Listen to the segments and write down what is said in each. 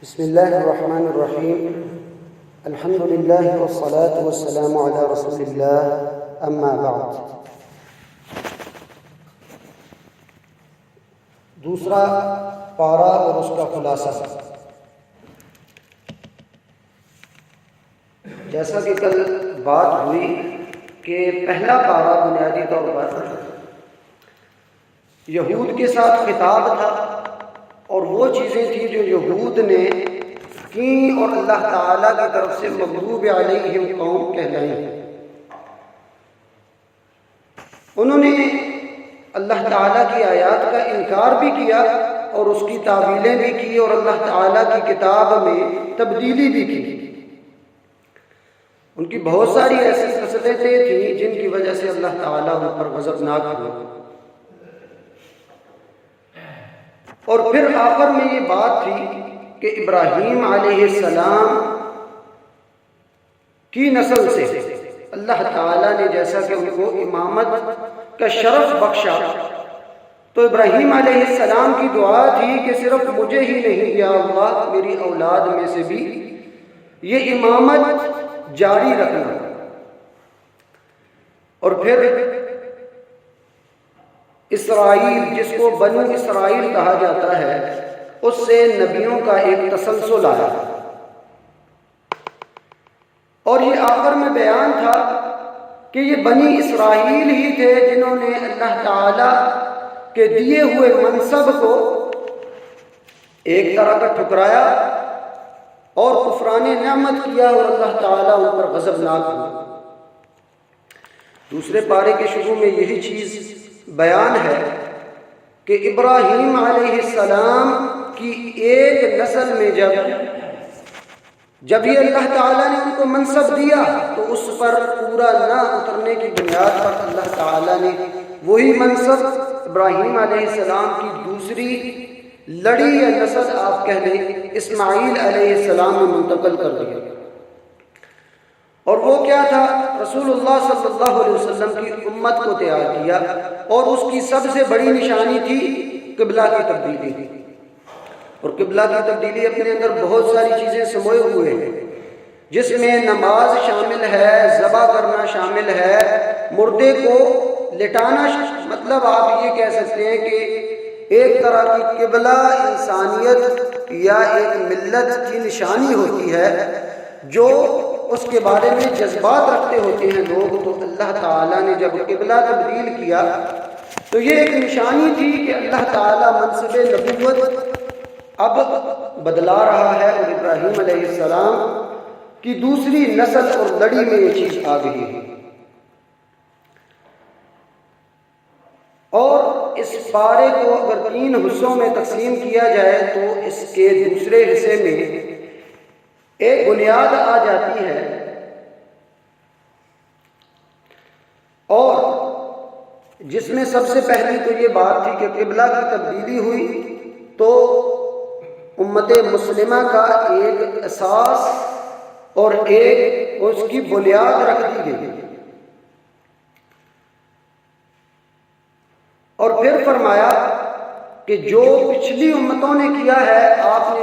بسم اللہ الرحمن الرحیم الحمد للہ والصلاة والسلام علی رسول اللہ اما بعد۔ دوسرا پارہ اور اس کا خلاصہ۔ جیسا کہ کل بات ہوئی کہ پہلا پارہ بنیادی طور پر یہود کے ساتھ خطاب تھا، اور وہ چیزیں تھیں جو یہود نے کی اور اللہ تعالیٰ کی طرف سے مغضوب علیہم قوم کہلائیں۔ انہوں نے اللہ تعالیٰ کی آیات کا انکار بھی کیا اور اس کی تعویلیں بھی کی اور اللہ تعالیٰ کی کتاب میں تبدیلی بھی کی۔ ان کی بہت ساری ایسی خصلتیں تھیں جن کی وجہ سے اللہ تعالیٰ ان پر غضبناک ہوا۔ اور پھر آخر میں یہ بات تھی کہ ابراہیم علیہ السلام کی نسل سے اللہ تعالیٰ نے جیسا کہ ان کو امامت کا شرف بخشا، تو ابراہیم علیہ السلام کی دعا تھی کہ صرف مجھے ہی نہیں، یا اللہ میری اولاد میں سے بھی یہ امامت جاری رکھنا۔ اور پھر اسرائیل، جس کو بنو اسرائیل کہا جاتا ہے، اس سے نبیوں کا ایک تسلسل آیا، اور یہ آخر میں بیان تھا کہ یہ بنی اسرائیل ہی تھے جنہوں نے اللہ تعالیٰ کے دیے ہوئے منصب کو ایک طرح کا ٹھکرایا اور کفران نعمت کیا، اور اللہ تعالیٰ ان پر غضبناک ہوا۔ دوسرے پارے کے شروع میں یہی چیز بیان ہے کہ ابراہیم علیہ السلام کی ایک نسل میں جب یہ اللہ تعالیٰ نے ان کو منصب دیا، تو اس پر پورا نہ اترنے کی بنیاد پر اللہ تعالیٰ نے وہی منصب ابراہیم علیہ السلام کی دوسری لڑی یا نسل آپ کہہ لیں اسماعیل علیہ السلام میں منتقل کر دیا۔ اور وہ کیا تھا؟ رسول اللہ صلی اللہ علیہ وسلم کی امت کو تیار کیا، اور اس کی سب سے بڑی نشانی تھی قبلہ کی تبدیلی۔ اور قبلہ کی تبدیلی اپنے اندر بہت ساری چیزیں سموئے ہوئے ہیں، جس میں نماز شامل ہے، ذبح کرنا شامل ہے، مردے کو لٹانا، مطلب آپ یہ کہہ سکتے ہیں کہ ایک طرح کی قبلہ انسانیت یا ایک ملت کی نشانی ہوتی ہے، جو اس کے بارے میں جذبات رکھتے ہوتے ہیں لوگ۔ تو اللہ تعالیٰ نے جب قبلہ تبدیل کیا تو یہ ایک نشانی تھی کہ اللہ تعالیٰ منصب نبوت اب بدلا رہا ہے، اور ابراہیم علیہ السلام کی دوسری نسل اور لڑی میں یہ چیز آ گئی ہے۔ اور اس پارے کو اگر 3 حصوں میں تقسیم کیا جائے تو اس کے دوسرے حصے میں ایک بنیاد آ جاتی ہے، اور جس میں سب سے پہلی تو یہ بات تھی کہ قبلہ کی تبدیلی ہوئی تو امت مسلمہ کا ایک اساس اور ایک اس کی بنیاد رکھ دی گئی۔ اور پھر فرمایا کہ جو پچھلی امتوں نے کیا ہے آپ نے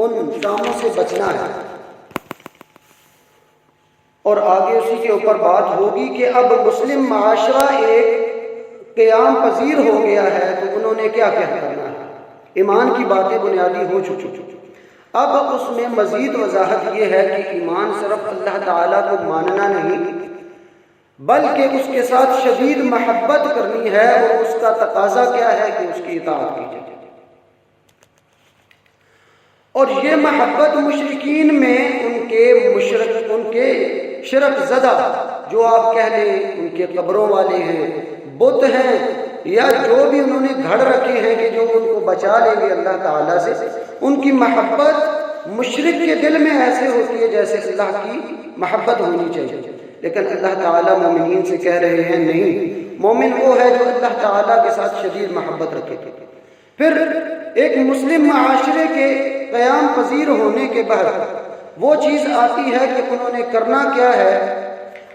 ان کاموں سے بچنا ہے، اور آگے اسی کے اوپر بات ہوگی کہ اب مسلم معاشرہ ایک قیام پذیر ہو گیا ہے، تو انہوں نے کیا کیا کرنا ہے۔ ایمان کی باتیں بنیادی ہو چکی، اب اس میں مزید وضاحت یہ ہے کہ ایمان صرف اللہ تعالیٰ کو ماننا نہیں، بلکہ اس کے ساتھ شدید محبت کرنی ہے، اور اس کا تقاضا کیا ہے کہ اس کی اطاعت کی جائے۔ اور یہ محبت مشرکین میں ان کے شرک زدہ، جو آپ کہہ لیں ان کے قبروں والے ہیں، بت ہیں، یا جو بھی انہوں نے گھڑ رکھے ہیں کہ جو ان کو بچا لیں گے اللہ تعالیٰ سے، ان کی محبت مشرک کے دل میں ایسے ہوتی ہے جیسے اللہ کی محبت ہونی چاہیے۔ لیکن اللہ تعالیٰ مومنین سے کہہ رہے ہیں نہیں، مومن وہ ہے جو اللہ تعالیٰ کے ساتھ شدید محبت رکھے۔ پھر ایک مسلم معاشرے کے قیام پذیر ہونے کے بعد وہ چیز آتی ہے کہ انہوں نے کرنا کیا ہے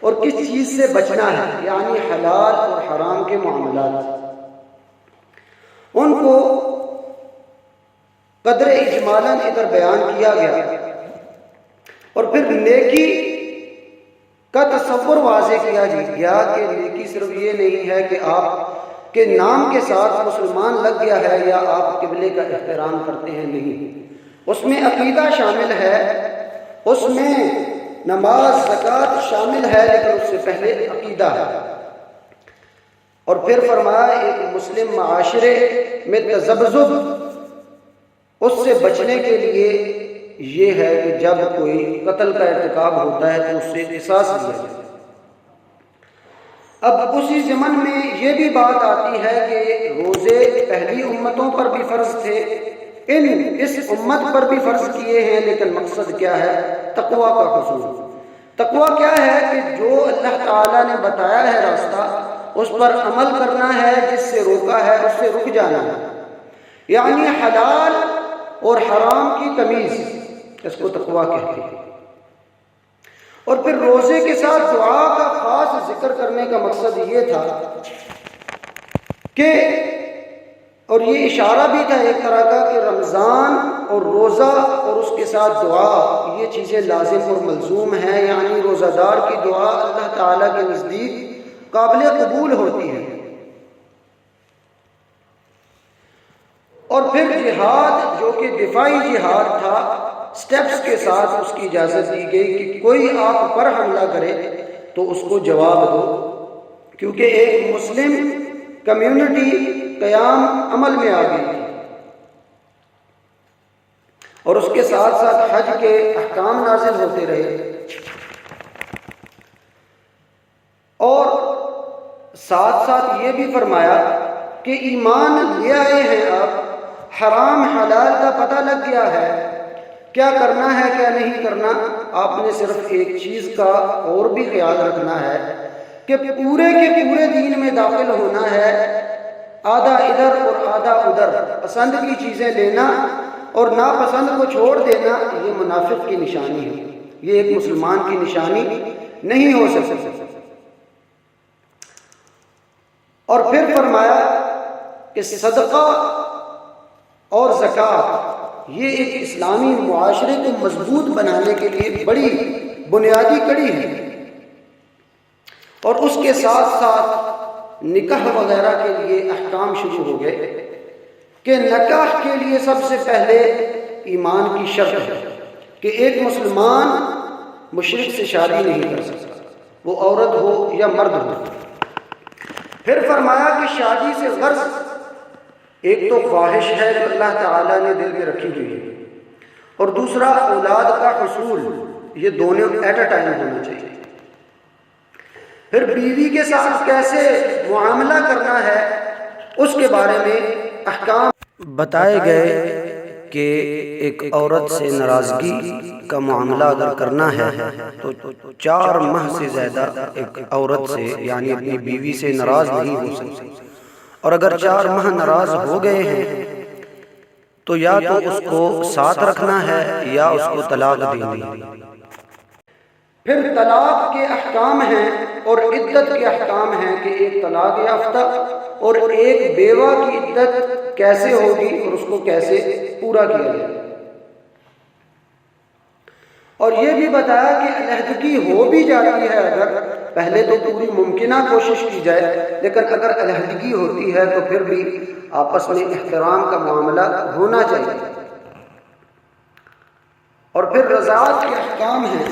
اور کس چیز سے بچنا ہے، یعنی حلال اور حرام کے معاملات۔ ان کو قدر اجمالاً ادھر بیان کیا گیا، اور پھر نیکی کا تصور واضح کیا گیا کہ نیکی صرف یہ نہیں ہے کہ آپ کے نام کے ساتھ مسلمان لگ گیا ہے یا آپ قبلے کا احترام کرتے ہیں، نہیں، اس میں عقیدہ شامل ہے، اس میں نماز زکوٰۃ شامل ہے، لیکن اس سے پہلے عقیدہ ہے۔ اور پھر فرمایا ایک مسلم معاشرے میں تذبذب اس سے بچنے کے لیے یہ ہے کہ جب کوئی قتل کا ارتکاب ہوتا ہے تو اس سے قصاص لیا جائے۔ اب اسی ضمن میں یہ بھی بات آتی ہے کہ روزے پہلی امتوں پر بھی فرض تھے، اس امت پر بھی فرض کیے ہیں، لیکن مقصد کیا ہے؟ تقویٰ کا حصول۔ تقویٰ کیا ہے؟ کہ جو اللہ تعالیٰ نے بتایا ہے راستہ اس پر عمل کرنا ہے، جس سے روکا ہے اس سے رک جانا ہے، یعنی حلال اور حرام کی تمیز، اس کو تقویٰ کہتے ہیں۔ اور پھر روزے کے ساتھ دعا کا خاص ذکر کرنے کا مقصد یہ تھا کہ، اور یہ اشارہ بھی تھا ایک طرح کا، کہ رمضان اور روزہ اور اس کے ساتھ دعا یہ چیزیں لازم اور ملزوم ہیں، یعنی روزہ دار کی دعا اللہ تعالیٰ کے نزدیک قابل قبول ہوتی ہے۔ اور پھر جہاد جو کہ دفاعی جہاد تھا، سٹیپس کے ساتھ اس کی اجازت دی گئی کہ کوئی آپ پر حملہ کرے تو اس کو جواب دو، کیونکہ ایک مسلم کمیونٹی قیام عمل میں آ گئی تھی، اور اس کے ساتھ ساتھ حج کے احکام نازل ہوتے رہے، اور ساتھ ساتھ یہ بھی فرمایا کہ ایمان لے آئے ہیں آپ، حرام حلال کا پتہ لگ گیا ہے، کیا کرنا ہے کیا نہیں کرنا، آپ نے صرف ایک چیز کا اور بھی خیال رکھنا ہے کہ پورے کے پورے دین میں داخل ہونا ہے، آدھا ادھر اور آدھا ادھر، پسند کی چیزیں لینا اور ناپسند کو چھوڑ دینا، یہ منافق کی نشانی ہے، یہ ایک مسلمان کی نشانی نہیں ہو سکتی۔ اور پھر فرمایا کہ صدقہ اور زکوٰۃ یہ ایک اسلامی معاشرے کو مضبوط بنانے کے لیے بڑی بنیادی کڑی ہے، اور اس کے ساتھ ساتھ نکاح وغیرہ کے لیے احکام شروع ہو گئے کہ نکاح کے لیے سب سے پہلے ایمان کی شرط ہے کہ ایک مسلمان مشرک سے شادی نہیں کر سکتا، وہ عورت ہو یا مرد ہو۔ پھر فرمایا کہ شادی سے غرض ایک تو خواہش ہے جو اللہ تعالیٰ نے دل میں رکھی ہوئی ہے، اور دوسرا اولاد کا حصول، یہ دونوں ایٹ اے ٹائم ہونا چاہیے۔ پھر بیوی کے ساتھ کیسے معاملہ کرنا ہے اس کے بارے میں احکام بتائے گئے کہ ایک عورت سے ناراضگی کا معاملہ اگر کرنا ہے تو 4 ماہ سے زیادہ ایک عورت سے یعنی اپنی بیوی سے ناراض نہیں ہو سکتی، اور اگر 4 ماہ ناراض ہو گئے ہیں تو یا تو اس کو ساتھ رکھنا ہے یا اس کو طلاق دینی ہے۔ پھر طلاق کے احکام ہیں اور عدت کے احکام ہیں کہ ایک طلاق یافتہ اور ایک بیوہ کی عدت کیسے ہوگی اور اس کو کیسے پورا کیا جائے، اور یہ بھی بتایا کہ علیحدگی ہو بھی جاتی ہے اگر، پہلے تو پوری ممکنہ کوشش کی جائے، لیکن اگر علیحدگی ہوتی ہے تو پھر بھی آپس میں احترام کا معاملہ ہونا چاہیے۔ اور پھر رضاعت کے احکام ہیں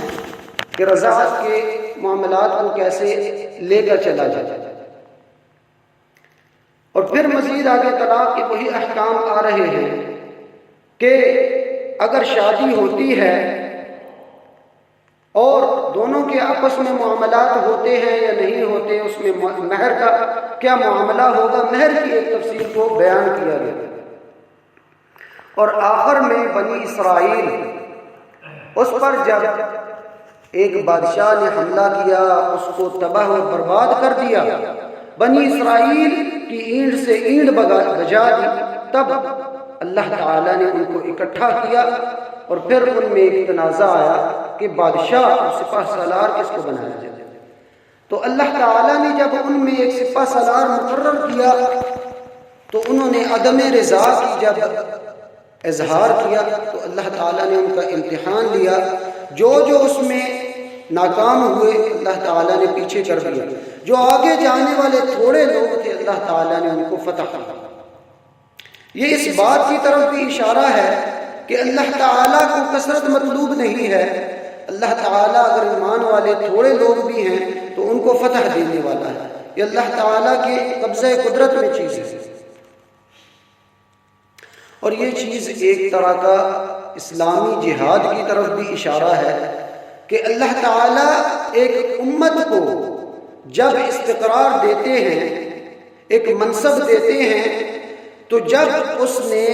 کہ رضاعت کے معاملات کو کیسے لے کر چلا جائے، اور پھر مزید آگے طلاق کے وہی احکام آ رہے ہیں کہ اگر شادی ہوتی ہے اور دونوں کے آپس میں معاملات ہوتے ہیں یا نہیں ہوتے، اس میں مہر کا کیا معاملہ ہوگا، مہر کی ایک تفصیل کو بیان کیا گیا۔ اور آخر میں بنی اسرائیل، اس پر جب ایک بادشاہ نے حملہ کیا، اس کو تباہ و برباد کر دیا، بنی اسرائیل کی اینٹ سے اینٹ بجا دی، تب اللہ تعالیٰ نے ان کو اکٹھا کیا، اور پھر ان میں ایک تنازع آیا کہ بادشاہ اور سپہ سالار کس کو بنایا جائے۔ تو اللہ تعالیٰ نے جب ان میں ایک سپہ سالار مقرر کیا تو انہوں نے عدم رضا کی جب اظہار کیا تو اللہ تعالیٰ نے ان کا امتحان لیا، جو اس میں ناکام ہوئے اللہ تعالیٰ نے پیچھے کر دیا، جو آگے جانے والے تھوڑے لوگ تھے اللہ تعالیٰ نے ان کو فتح کیا۔ یہ اس بات کی طرف بھی اشارہ ہے کہ اللہ تعالیٰ کو کثرت مطلوب نہیں ہے، اللہ تعالیٰ اگر ایمان والے تھوڑے لوگ بھی ہیں تو ان کو فتح دینے والا ہے۔ یہ اللہ تعالیٰ کے قبضہ قدرت میں چیز ہے، اور یہ چیز ایک طرح کا اسلامی جہاد کی طرف بھی اشارہ ہے کہ اللہ تعالیٰ ایک امت کو جب استقرار دیتے ہیں، ایک منصب دیتے ہیں، تو جب اس نے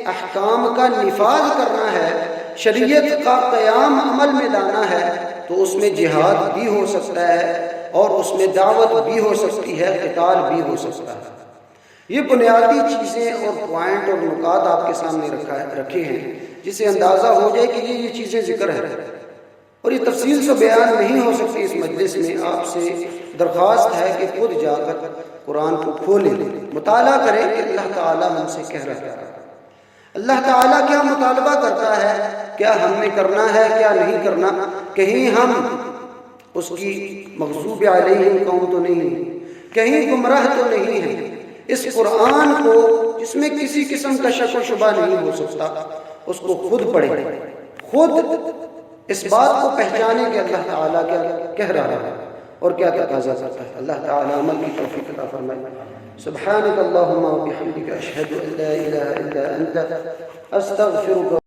احکام کا نفاذ کرنا ہے، شریعت کا قیام عمل میں لانا ہے، تو اس میں جہاد بھی ہو سکتا ہے اور اس میں دعوت بھی ہو سکتی ہے، قتال بھی ہو سکتا ہے۔ یہ بنیادی چیزیں اور پوائنٹ اور نکات آپ کے سامنے رکھے ہیں، جس سے اندازہ ہو جائے کہ یہ چیزیں ذکر ہے، اور یہ تفصیل سے بیان نہیں ہو سکتی اس مجلس میں۔ آپ سے درخواست ہے کہ خود جا کر قرآن کو کھولیں، مطالعہ کریں کہ اللہ تعالیٰ ہم سے کہہ رہا ہے، اللہ تعالیٰ کیا مطالبہ کرتا ہے، کیا ہم نے کرنا ہے، کیا نہیں کرنا، کہیں ہم اس کی مغضوب علیہم قوم تو نہیں ہیں، کہیں گمراہ تو نہیں ہیں۔ اس قرآن کو جس میں کسی قسم کا شک و شبہ نہیں ہو سکتا، اس کو خود پڑھیں، خود اس بات کو پہچانے کہ اللہ تعالیٰ کیا کہہ رہا ہے اور کیا تقاضا کرتا ہے۔ اللہ تعالیٰ عمل کی توفیق عطا فرمائے۔ سبحانک اللہم و بحمدک، اشہد ان لا الہ الا انت، استغفرک۔